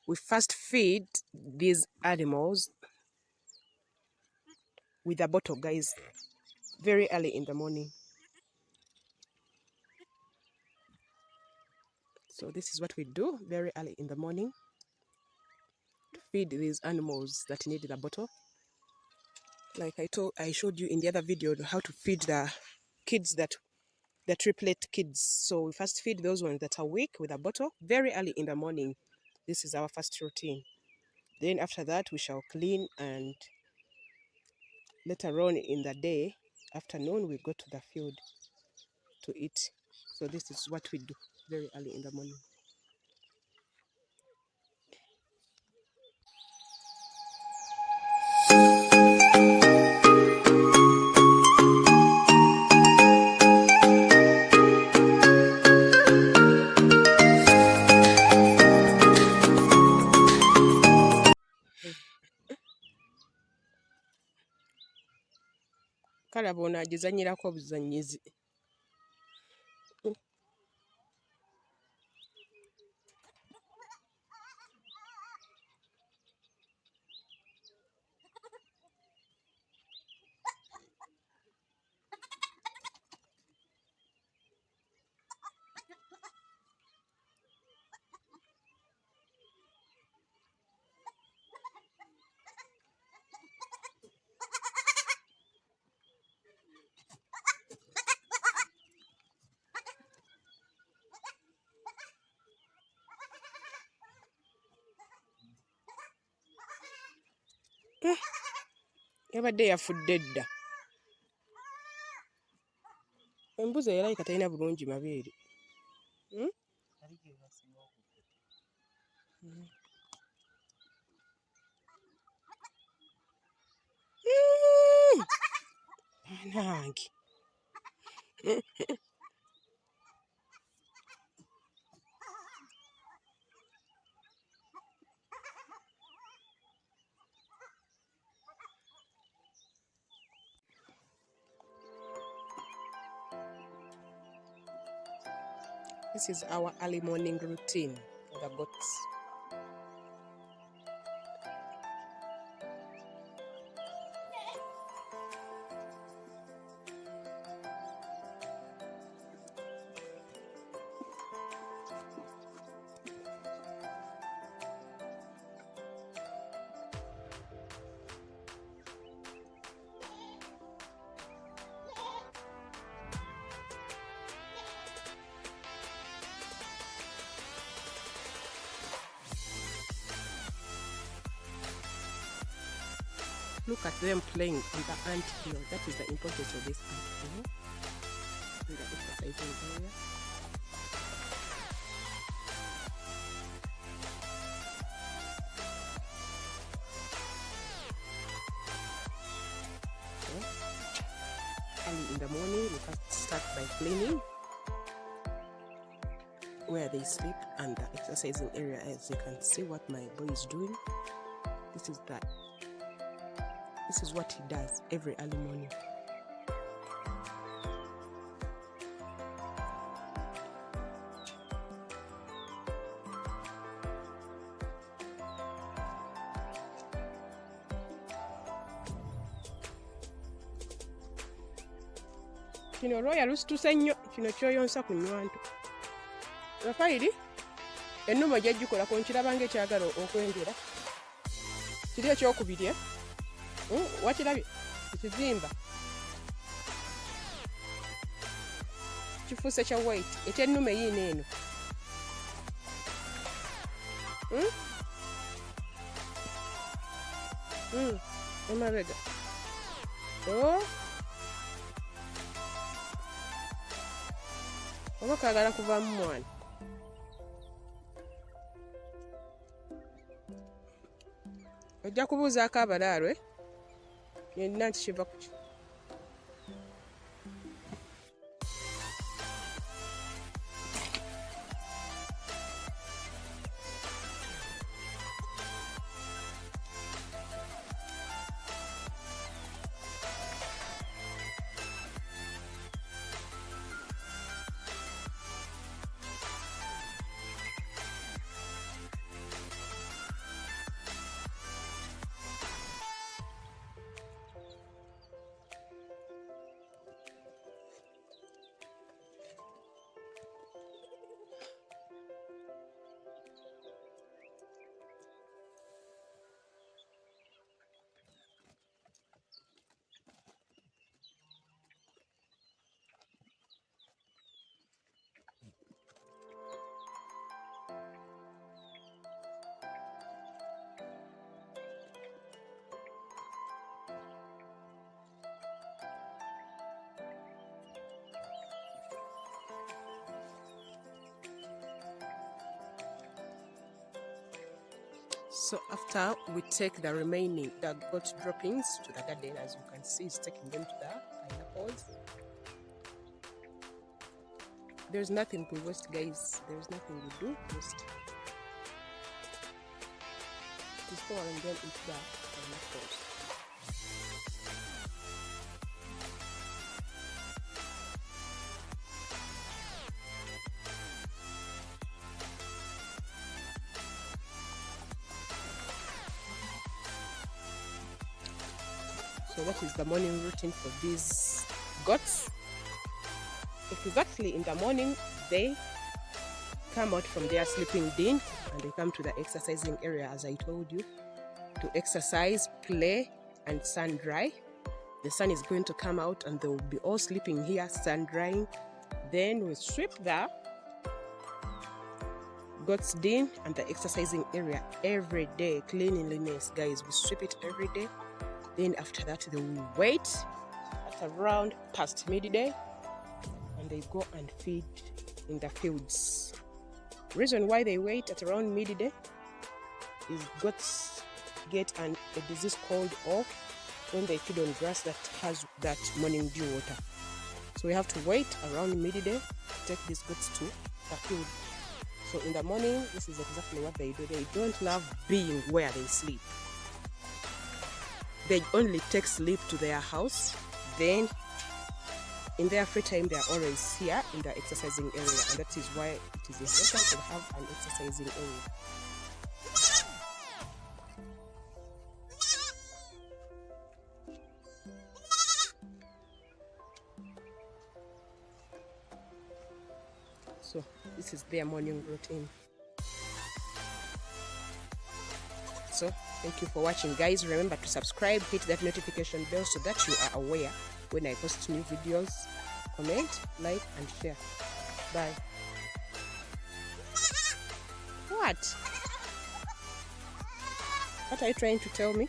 We first feed these animals with a bottle, guys, very early in the morning. So this is what we do very early in the morning to feed these animals that need the bottle. Like I showed you in the other video how to feed the kids, the triplet kids. So we first feed those ones that are weak with a bottle very early in the morning. This is our first routine. Then after that we shall clean, and later on in the day, afternoon, we go to the field to eat. So this is what we do very early in the morning. Kalaba ono agizanyirako buzanyizi. Yabadde yafudde dda. Embuzi erabika talina bulungi mabeere. Nange. This is our early morning routine for the goats. Look at them playing on the ant hill. That is the importance of this ant hill. In the exercising area. Early in the morning, we first start by cleaning where they sleep and the exercising area. As you can see what my boy is doing. This is what he does every early morning. Kino lwoya lusituse nnyo, kino kyoyonsa ku nnywanto. Rafayiri, ennumo gy'egikolako nkiraba ng'ekyagala okwengera. Kiri ekyokubiri, wakirabye ekizimba kifuuse kya white, ekyennume yiino eno. Emabega. Oba kaagala kuvaamu mwana. Ojja kubuuzaako abalaalwe yenna nti kiva ku ki. So after we take the goat droppings to the garden, as you can see, it's taking them to the pineapples. There's nothing we waste, guys. There's nothing we do waste. Just pouring them into the pineapples. So that is the morning routine for these goats. Exactly in the morning, they come out from their sleeping den and they come to the exercising area, as I told you, to exercise, play, and sun dry. The sun is going to come out and they will be all sleeping here, sun drying. Then we sweep the goats den and the exercising area every day. Cleanliness, guys, we sweep it every day. Then after that, they will wait at around past midday and they go and feed in the fields. Reason why they wait at around midday is goats get a disease called off when they feed on grass that has that morning dew water. So we have to wait around midday to take these goats to the field. So in the morning, this is exactly what they do. They don't love being where they sleep. They only take sleep to their house. Then in their free time, they are always here in the exercising area, and that is why it is important to have an exercising area. So this is their morning routine. So thank you for watching, guys. Remember to subscribe, hit that notification bell so that you are aware when I post new videos. Comment, like, and share. Bye. What? What are you trying to tell me?